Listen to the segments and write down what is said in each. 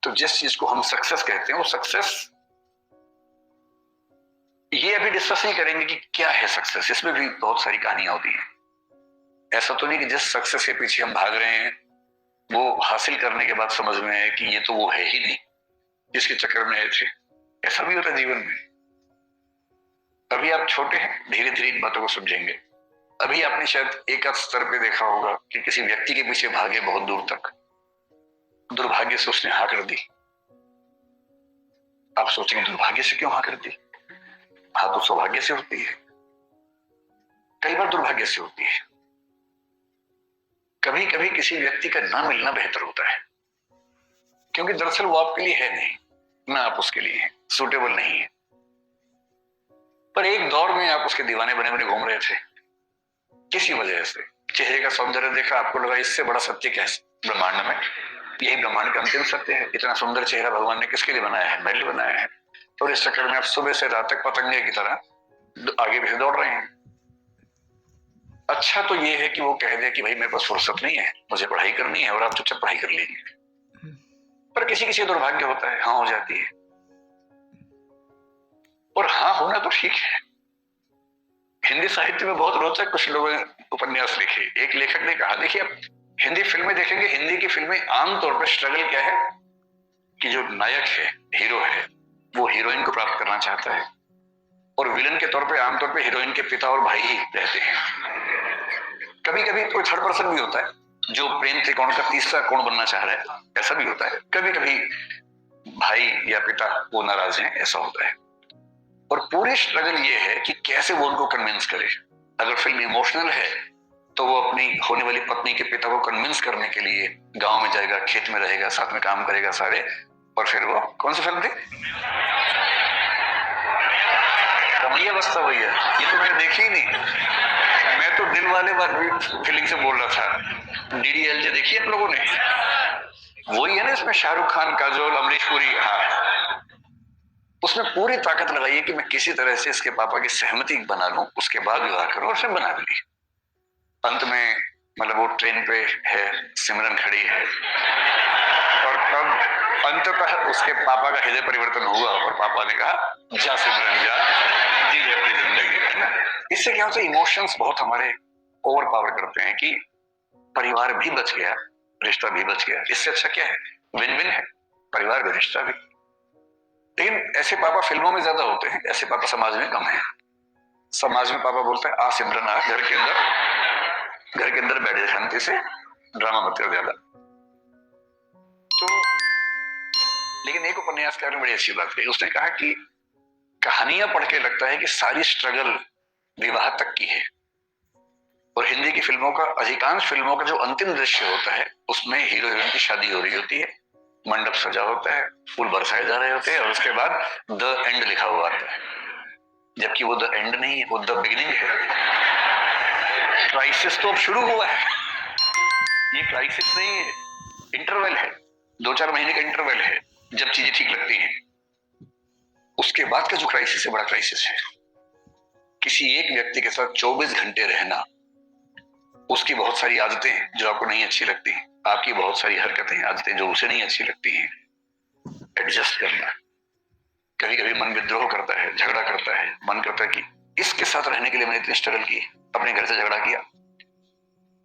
तो जिस चीज को हम सक्सेस कहते हैं वो सक्सेस, ये अभी डिस्कस नहीं करेंगे कि क्या है सक्सेस, इसमें भी बहुत सारी कहानियां होती हैं। ऐसा तो नहीं कि जिस सक्सेस के पीछे हम भाग रहे हैं वो हासिल करने के बाद समझ में आए कि ये तो वो है ही नहीं जिसके चक्कर में आए थे। ऐसा भी होता है जीवन में। अभी आप छोटे हैं, धीरे धीरे इन बातों को समझेंगे। अभी आपने शायद एक आध स्तर पे देखा होगा कि किसी व्यक्ति के पीछे भागे बहुत दूर तक, दुर्भाग्य से उसने हाँ कर दी। आप सोचेंगे दुर्भाग्य से क्यों हाँ कर दी? हाँ तो सौभाग्य से होती है, कई बार दुर्भाग्य से होती है। कभी कभी किसी व्यक्ति का ना मिलना बेहतर होता है, क्योंकि दरअसल वो आपके लिए है नहीं, ना आप उसके लिए हैं, सूटेबल नहीं है। पर एक दौर में आप उसके दीवाने बने बने घूम रहे थे, किसी वजह से चेहरे का सौंदर्य देखा, आपको लगा इससे बड़ा सत्य क्या है ब्रह्मांड में, यही ब्रह्मांड का अंतिम सत्य है। इतना सुंदर चेहरा भगवान ने किसके लिए बनाया है? मेरे लिए बनाया है। और इस चक्कर में आप सुबह से रात तक पतंगे की तरह आगे पीछे दौड़ रहे हैं। अच्छा तो ये है कि वो कह दे कि भाई मेरे पास फुर्सत नहीं है, मुझे पढ़ाई करनी है, और आप चुपचाप पढ़ाई कर लीजिए। पर किसी किसी दुर्भाग्य होता है, हाँ हो जाती है। और हाँ होना तो ठीक है। हिंदी साहित्य में बहुत रोचक कुछ लोगों ने उपन्यास लिखे। एक लेखक ने कहा, देखिए आप हिंदी फिल्में देखेंगे, हिंदी की फिल्में आमतौर पर स्ट्रगल क्या है कि जो नायक है, हीरो है, वो हीरोइन को प्राप्त करना चाहता है, और विलन के तौर पे आमतौर पे हीरोइन के पिता और भाई ही रहते हैं। कभी कभी कोई थर्ड पर्सन भी होता है जो प्रेम त्रिकोण का तीसरा कोण बनना चाह रहा है, ऐसा भी होता है। कभी कभी भाई या पिता वो नाराज हैं, ऐसा होता है। और पूरी स्ट्रगल ये है कि कैसे वो उनको कन्विंस करे। अगर फिल्म इमोशनल है तो वो अपनी होने वाली पत्नी के पिता को कन्विंस करने के लिए गांव में जाएगा, खेत में रहेगा, साथ में काम करेगा सारे, और फिर वो कौन सी फिल्म थी? कमली अवस्था वही है। ये तो मैंने देखी ही नहीं, मैं तो दिल वाले फीलिंग से बोल रहा था। डीडीएलजे देखी आप लोगों ने? वही है ना, इसमें शाहरुख खान, काजोल, अमरीश पुरी। हाँ, उसमें पूरी ताकत लगाई है कि मैं किसी तरह से इसके पापा की सहमति बना लूं, उसके बाद विवाह करूं, और फिर बना ली। अंत में मतलब वो ट्रेन पे है, सिमरन खड़ी है, और तब अंततः उसके पापा का हृदय परिवर्तन हुआ और पापा ने कहा जा सिमरन जा, जी ले अपनी जिंदगी, है ना। इससे क्या होता है, इमोशंस बहुत हमारे ओवर पावर करते हैं कि परिवार भी बच गया, रिश्ता भी बच गया। इससे अच्छा क्या है? विन विन है, परिवार भी रिश्ता भी। लेकिन ऐसे पापा फिल्मों में ज्यादा होते हैं, ऐसे पापा समाज में कम है। समाज में पापा बोलते हैं आ सिमरन आ, घर के अंदर बैठ जा शांति से, ड्रामा मत कर ज्यादा। तो लेकिन एक उपन्यासकार ने बड़ी अच्छी बात कही। उसने कहा कि कहानियां पढ़ के लगता है कि सारी स्ट्रगल विवाह तक की है, और हिंदी की फिल्मों का, अधिकांश फिल्मों का जो अंतिम दृश्य होता है उसमें हीरो हीरोइन की शादी हो रही होती है, मंडप सजा होता है, फूल बरसाए जा रहे होते हैं, और उसके बाद द एंड लिखा हुआ आता है। जबकि वो द एंड नहीं है, वो द बिगिनिंग है। क्राइसिस तो अब शुरू हुआ है, ये क्राइसिस नहीं है, इंटरवल है, 2-4 महीने का इंटरवल है जब चीजें ठीक लगती हैं। उसके बाद का जो क्राइसिस है, बड़ा क्राइसिस है। किसी एक व्यक्ति के साथ 24 घंटे रहना, उसकी बहुत सारी आदतें हैं जो आपको नहीं अच्छी लगती हैं, आपकी बहुत सारी हरकतें, आदतें जो उसे नहीं अच्छी लगती हैं, एडजस्ट करना। कभी कभी मन विद्रोह करता है, झगड़ा करता है, मन करता है कि इसके साथ रहने के लिए मैंने इतनी स्ट्रगल की, अपने घर से झगड़ा किया।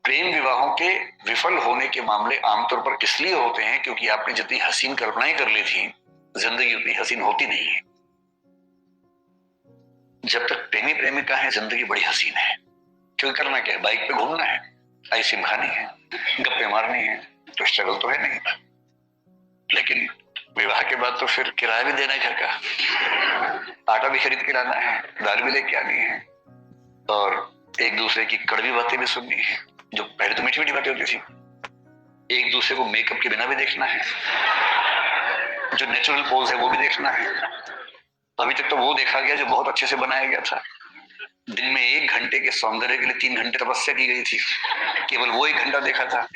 प्रेम विवाहों के विफल होने के मामले आमतौर पर इसलिए होते हैं क्योंकि आपने जितनी हसीन कल्पनाएं कर ली थी, जिंदगी उतनी हसीन होती नहीं है। जब तक प्रेमी प्रेमिका है, जिंदगी बड़ी हसीन है, क्योंकि करना क्या है, बाइक पे घूमना है, आइसक्रीम खानी है, गप्पे मारनी है, तो स्ट्रगल तो है नहीं। लेकिन विवाह के बाद तो फिर किराया भी देना है घर का, आटा भी खरीद के लाना है, दाल भी लेके आनी है, और एक दूसरे की कड़वी बातें भी सुननी है। जो पहले तो मीठी मीठी बातें होती थी, एक दूसरे को मेकअप के बिना भी देखना है, जो नेचुरल पोज है वो भी देखना है। अभी तक तो वो देखा गया जो बहुत अच्छे से बनाया गया था। दिन में 1 घंटे के सौंदर्य के लिए 3 घंटे तपस्या की गई थी, केवल वो 1 घंटा देखा था।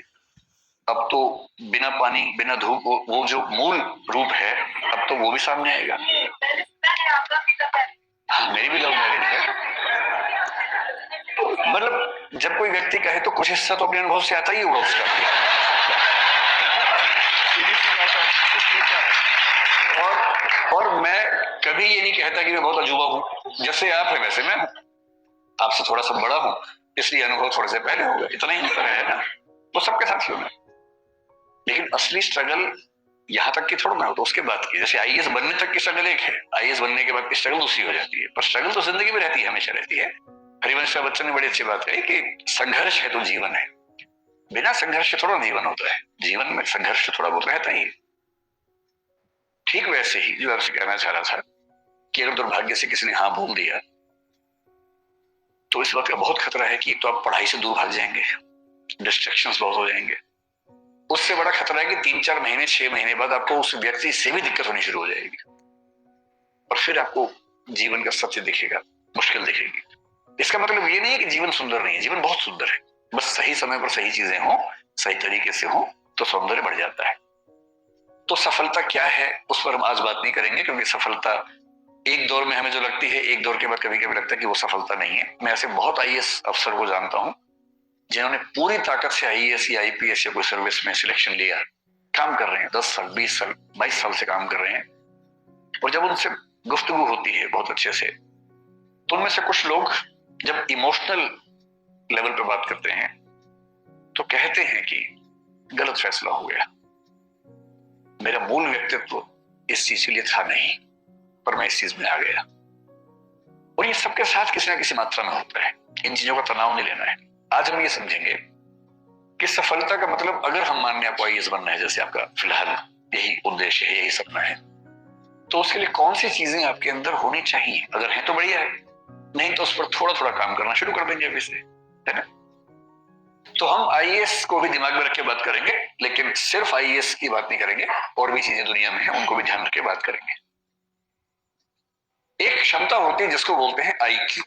अब तो बिना पानी, बिना धूप, वो जो मूल रूप है, अब तो वो भी सामने आएगा। मेरी भी लव मैरिज है। मतलब जब कोई व्यक्ति कहे तो कुछ हिस्सा तो अपने अनुभव से आता ही होगा उसका। सोचा है। और मैं कभी ये नहीं कहता कि मैं बहुत अजूबा हूं, जैसे आप है वैसे मैं हूं, आपसे थोड़ा सा बड़ा हूं, इसलिए अनुभव थोड़े से पहले होगा, इतना ही अंतर है ना, तो सबके साथ ही होना। लेकिन असली स्ट्रगल यहां तक की थोड़ा ना हो, तो उसके बाद की, जैसे आईएएस बनने तक की स्ट्रगल एक है, आईएएस बनने के बाद की स्ट्रगल दूसरी हो जाती है, पर स्ट्रगल तो जिंदगी में रहती है, हमेशा रहती है। हरिवंश बच्चन ने बड़ी अच्छी बात कही कि संघर्ष है तो जीवन है, बिना संघर्ष के थोड़ा जीवन होता है, जीवन में संघर्ष थोड़ा बहुत रहता ही है। ठीक वैसे ही जो आपसे कहना चाह रहा था कि अगर दुर्भाग्य से किसी ने हाँ बोल दिया तो इस बात का बहुत खतरा है कि एक तो आप पढ़ाई से दूर भाग जाएंगे, डिस्ट्रैक्शंस बहुत हो जाएंगे, उससे बड़ा खतरा है कि 3-4 महीने 6 महीने बाद आपको उस व्यक्ति से भी दिक्कत होनी शुरू हो जाएगी और फिर आपको जीवन का सत्य दिखेगा, मुश्किल दिखेगी। इसका मतलब ये नहीं है कि जीवन सुंदर नहीं है, जीवन बहुत सुंदर है, बस सही समय पर सही चीजें हो, सही तरीके से हो तो सौंदर्य बढ़ जाता है। तो सफलता क्या है उस पर हम आज बात नहीं करेंगे, क्योंकि सफलता एक दौर में हमें जो लगती है, एक दौर के बाद कभी कभी लगता है कि वो सफलता नहीं है। मैं ऐसे बहुत आईएएस अफसर को जानता हूं जिन्होंने पूरी ताकत से आईएएस या आईपीएस या कोई सर्विस में सिलेक्शन लिया, काम कर रहे हैं 10 साल 20 साल 22 साल से काम कर रहे हैं, और जब उनसे गुफ्तगू होती है बहुत अच्छे से, तो उनमें से कुछ लोग जब इमोशनल लेवल पे बात करते हैं तो कहते हैं कि गलत फैसला हो गया, मेरा मूल व्यक्तित्व इस चीज के लिए था नहीं, पर मैं इस चीज में आ गया। और ये सबके साथ किसी ना किसी मात्रा में होता है, इन चीजों का तनाव नहीं लेना है। आज हम ये समझेंगे कि सफलता का मतलब, अगर हम मानने आपको आईएएस बनना है, जैसे आपका फिलहाल यही उद्देश्य है, यही सपना है, तो उसके लिए कौन सी चीजें आपके अंदर होनी चाहिए, अगर है तो बढ़िया है, नहीं तो उस पर थोड़ा थोड़ा काम करना शुरू कर देंगे अभी से, है ना। तो हम आईएएस को भी दिमाग में रख के बात करेंगे, लेकिन सिर्फ आईएएस की बात नहीं करेंगे, और भी चीजें दुनिया में हैं उनको भी ध्यान रख के बात करेंगे। एक क्षमता होती है जिसको बोलते हैं आईक्यू।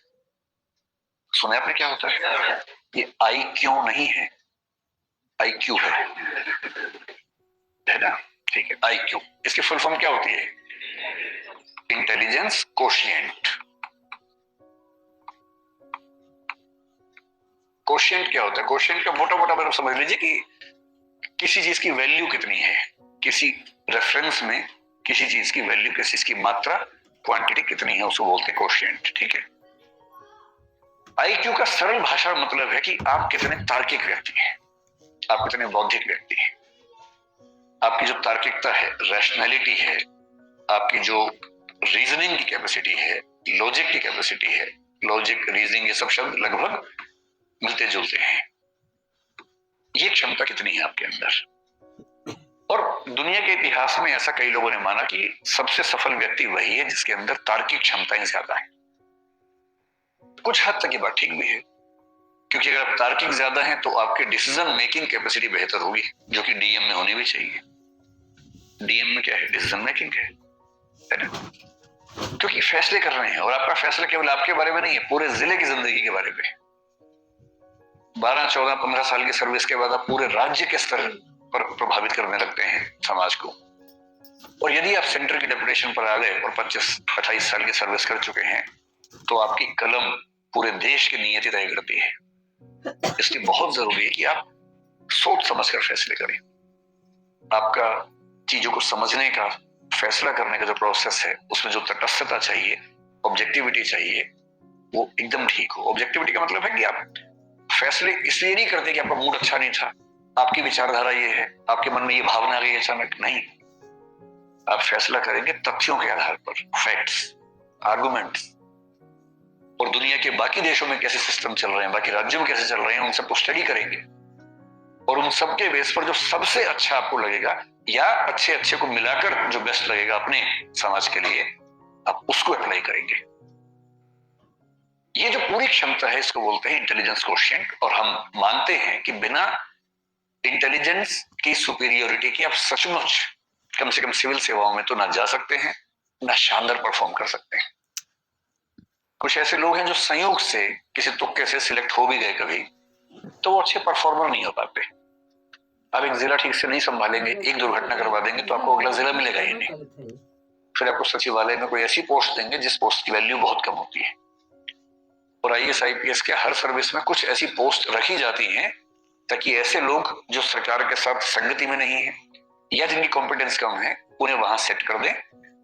सुना आपने क्या होता है? ये आईक्यू नहीं है, आईक्यू है ना, ठीक है। आईक्यू, इसकी फुल फॉर्म क्या होती है? Intelligence quotient. कोशिएंट क्या होता है? कोशिएंट का मोटा मोटा मतलब समझ लीजिए कि किसी चीज की वैल्यू कितनी है, किसी रेफरेंस में किसी चीज की वैल्यू, किसी चीज की मात्रा, क्वांटिटी कितनी है, उसको बोलते हैं कोशिएंट, ठीक है। आईक्यू का सरल भाषा मतलब है कि आप कितने तार्किक व्यक्ति हैं, आप कितने बौद्धिक व्यक्ति हैं, आपकी जो तार्किकता है, रैशनैलिटी है, आपकी जो रीजनिंग की कैपेसिटी है, लॉजिक की कैपेसिटी है, लॉजिक रीजनिंग ये सब शब्द लगभग मिलते जुलते हैं, ये क्षमता कितनी है आपके अंदर। और दुनिया के इतिहास में ऐसा कई लोगों ने माना कि सबसे सफल व्यक्ति वही है जिसके अंदर तार्किक क्षमताएं ज्यादा है। कुछ हद तक ये बात ठीक भी है, क्योंकि अगर आप तार्किक ज्यादा हैं तो आपके डिसीजन मेकिंग कैपेसिटी बेहतर होगी, जो कि डीएम में होनी भी चाहिए। डीएम में क्या है? डिसीजन मेकिंग है ना, क्योंकि फैसले कर रहे हैं, और आपका फैसला केवल आपके बारे में नहीं है, पूरे जिले की जिंदगी के बारे में। 12, 14, 15 साल की सर्विस के बाद आप पूरे राज्य के स्तर पर प्रभावित करने लगते हैं समाज को। और यदि आप सेंटर की डेपुटेशन पर आ गए और 25-28 साल की सर्विस कर चुके हैं, तो आपकी कलम पूरे देश की नीयति तय करती है। इसलिए बहुत जरूरी है कि आप सोच समझ कर फैसले करें। आपका चीजों को समझने का, फैसला करने का जो प्रोसेस है, उसमें जो तटस्थता चाहिए, ऑब्जेक्टिविटी चाहिए, वो एकदम ठीक हो। ऑब्जेक्टिविटी का मतलब है कि आप फैसले इसलिए नहीं करते कि आपका मूड अच्छा नहीं था, आपकी विचारधारा ये है, आपके मन में ये भावना आ गई अचानक, नहीं। आप फैसला करेंगे तथ्यों के आधार पर, फैक्ट्स, आर्गुमेंट्स, और दुनिया के बाकी देशों में कैसे सिस्टम चल रहे हैं, बाकी राज्यों में कैसे चल रहे हैं, उन सबको स्टडी करेंगे, और उन सबके बेस पर जो सबसे अच्छा आपको लगेगा, या अच्छे अच्छे को मिलाकर जो बेस्ट लगेगा अपने समाज के लिए, आप उसको अप्लाई करेंगे। ये जो पूरी क्षमता है, इसको बोलते हैं इंटेलिजेंस कोशिएंट। और हम मानते हैं कि बिना इंटेलिजेंस की सुपीरियोरिटी की आप सचमुच कम से कम सिविल सेवाओं में तो ना जा सकते हैं, ना शानदार परफॉर्म कर सकते हैं। कुछ ऐसे लोग हैं जो संयोग से किसी तुक्के से सिलेक्ट हो भी गए कभी, तो वो अच्छे परफॉर्मर नहीं हो पाते। आप एक जिला ठीक से नहीं संभालेंगे, एक दुर्घटना करवा देंगे, तो आपको अगला जिला मिलेगा ही नहीं। फिर आपको सचिवालय में कोई ऐसी पोस्ट देंगे जिस पोस्ट की वैल्यू बहुत कम होती है। और आईएएस आईपीएस के हर सर्विस में कुछ ऐसी पोस्ट रखी जाती हैं ताकि ऐसे लोग जो सरकार के साथ संगति में नहीं है, या जिनकी कॉम्पिटेंस कम है उन्हें वहां सेट कर दें,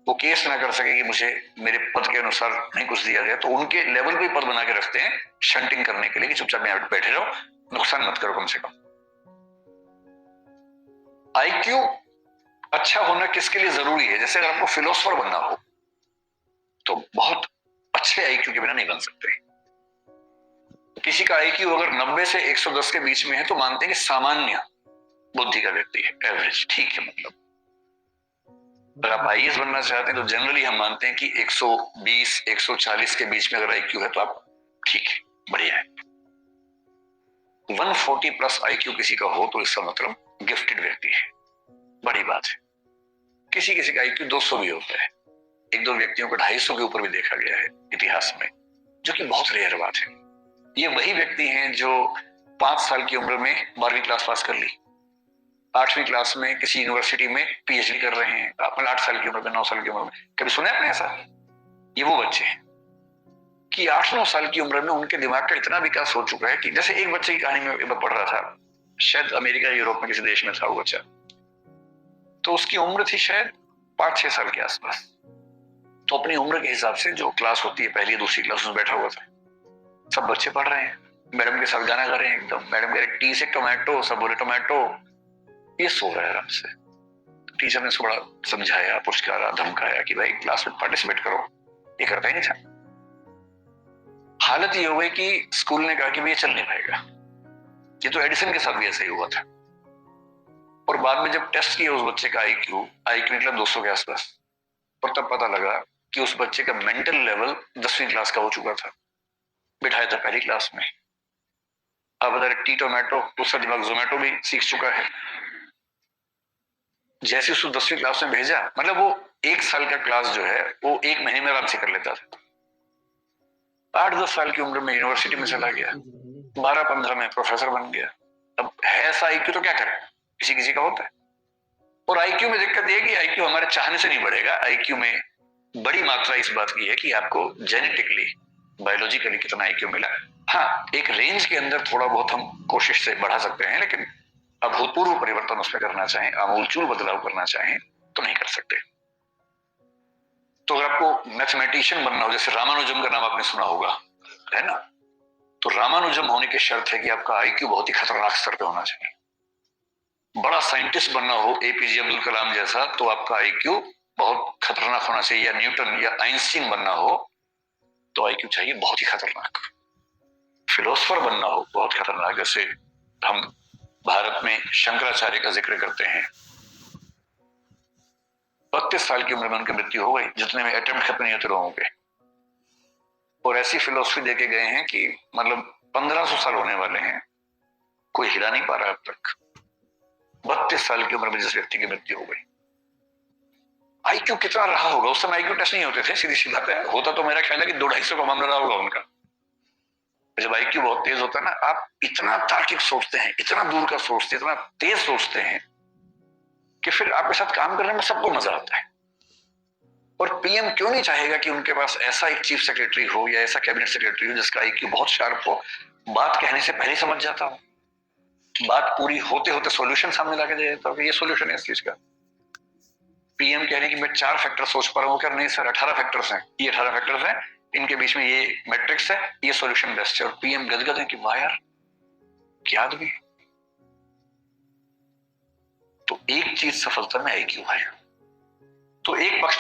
वो केस ना कर सके कि मुझे मेरे पद के अनुसार नहीं कुछ दिया गया, तो उनके लेवल पे पद बना के रखते हैं शंटिंग करने के लिए कि चुपचाप यहाँ पे बैठे रहो, नुकसान मत करो कम से कम। आईक्यू अच्छा होना किसके लिए जरूरी है? जैसे अगर आपको फिलोसोफर बनना हो तो बहुत अच्छे आईक्यू के बिना नहीं बन सकते। किसी का आईक्यू अगर 90 से 110 के बीच में है तो मानते हैं कि सामान्य बुद्धि का व्यक्ति है, एवरेज, ठीक है। मतलब अगर आप आईएएस बनना चाहते हैं तो जनरली हम मानते हैं कि 120 140 के बीच में अगर आईक्यू है तो आप ठीक है, बढ़िया है। 140 प्लस आईक्यू किसी का हो तो इसका मतलब गिफ्टेड व्यक्ति है, बड़ी बात है। किसी किसी का आईक्यू 200 भी होता है, एक दो व्यक्तियों को 250 के ऊपर भी देखा गया है इतिहास में, जो कि बहुत रेयर बात है। ये वही व्यक्ति हैं जो 5 साल की उम्र में 12वीं क्लास पास कर ली, 8वीं क्लास में किसी यूनिवर्सिटी में पीएचडी कर रहे हैं, अपने 8 साल की उम्र में, 9 साल की उम्र में। कभी सुना आपने ऐसा? ये वो बच्चे हैं कि 8-9 साल की उम्र में उनके दिमाग का इतना विकास हो चुका है कि जैसे एक बच्चे की कहानी में पढ़ रहा था, शायद अमेरिका यूरोप में किसी देश में था वो बच्चा, तो उसकी उम्र थी शायद 5-6 साल के आसपास। तो अपनी उम्र के हिसाब से जो क्लास होती है पहली दूसरी क्लास में बैठा हुआ था, सब बच्चे पढ़ रहे हैं, मैडम के साथ गाना गा रहे हैं एकदम, मैडम कह रहे टी से टोमेटो, सब बोले टोमेटो, ये सो रहा है आराम से। टीचर ने थोड़ा समझाया, पुचकारा, धमकाया कि भाई क्लास में पार्टिसिपेट करो, ये करता ही नहीं था। हालत ये हो गई कि स्कूल ने कहा कि भाई ये चल नहीं पाएगा। ये तो एडिसन के साथ भी ऐसा ही हुआ था। और बाद में जब टेस्ट किया उस बच्चे का आईक्यू निकला 200 के आसपास, और तब पता लगा कि उस बच्चे का मेंटल लेवल 10वीं क्लास का हो चुका था, बिठाया था पहली क्लास में। अब अगर टी टोमेटो, उसका दिमाग जोमेटो भी सीख चुका है। जैसे उसको 10वीं क्लास में भेजा, मतलब वो 1 साल का क्लास जो है वो 1 महीने में आराम से कर लेता था। 8-10 साल की उम्र में यूनिवर्सिटी में चला गया, 12-15 में प्रोफेसर बन गया। अब है ऐसा आईक्यू तो क्या करे, किसी किसी का होता है। और आईक्यू में दिक्कत यह कि आईक्यू हमारे चाहने से नहीं बढ़ेगा। आईक्यू में बड़ी मात्रा इस बात की है कि आपको जेनेटिकली, बायोलॉजिकली कितना आईक्यू मिला। हाँ, एक रेंज के अंदर थोड़ा बहुत हम कोशिश से बढ़ा सकते हैं, लेकिन अभूतपूर्व परिवर्तन उसमें करना चाहें, आमूलचूल बदलाव करना चाहें तो नहीं कर सकते। तो अगर आपको मैथमेटिशियन बनना हो, जैसे रामानुजम का नाम आपने सुना होगा, है ना, तो रामानुजम होने की शर्त है कि आपका आईक्यू बहुत ही खतरनाक स्तर पे होना चाहिए। बड़ा साइंटिस्ट बनना हो एपीजे अब्दुल कलाम जैसा, तो आपका आईक्यू बहुत खतरनाक होना चाहिए। या न्यूटन या आइंस्टीन बनना हो तो आईक्यू चाहिए बहुत ही खतरनाक। फिलोसोफर बनना हो बहुत खतरनाक, जैसे हम भारत में शंकराचार्य का जिक्र करते हैं, 32 साल की उम्र में उनकी मृत्यु हो गई, जितने में अटेम्प्ट खत्म नहीं होते लोगों के। और ऐसी फिलोसफी देके गए हैं कि मतलब 1500 साल होने वाले हैं, कोई हिला नहीं पा रहा अब तक। 32 साल की उम्र में जिस व्यक्ति की मृत्यु हो गई, आईक्यू कितना रहा होगा? उस समय आईक्यू टेस्ट नहीं होते थे, सीधी सी बात है। होता तो मेरा ख्याल है कि 200-250 का मामला रहा होगा उनका। जब आईक्यू बहुत तेज होता है ना, आप इतना तार्किक सोचते हैं, इतना दूर का सोचते हैं, इतना तेज सोचते हैं कि फिर आपके साथ काम करने में सबको मजा आता है। और पीएम क्यों नहीं चाहेगा कि उनके पास ऐसा एक चीफ सेक्रेटरी हो या ऐसा कैबिनेट सेक्रेटरी हो जिसका आईक्यू बहुत शार्प हो, बात कहने से पहले समझ जाता हो, बात पूरी होते होते सॉल्यूशन सामने लाके दे देता हो कि ये सॉल्यूशन है इस चीज का। पीएम कह रहे हैं कि मैं 4 फैक्टर सोच पा रहा हूं, क्या नहीं सर 18 फैक्टर्स हैं, ये 18 फैक्टर्स हैं, इनके बीच में ये मैट्रिक्स है, ये सॉल्यूशन बेस्ट है। और पीएम गदगद है कि वाह यार क्या आदमी। तो एक चीज सफलता में आईक्यू है। तो एक पक्ष तो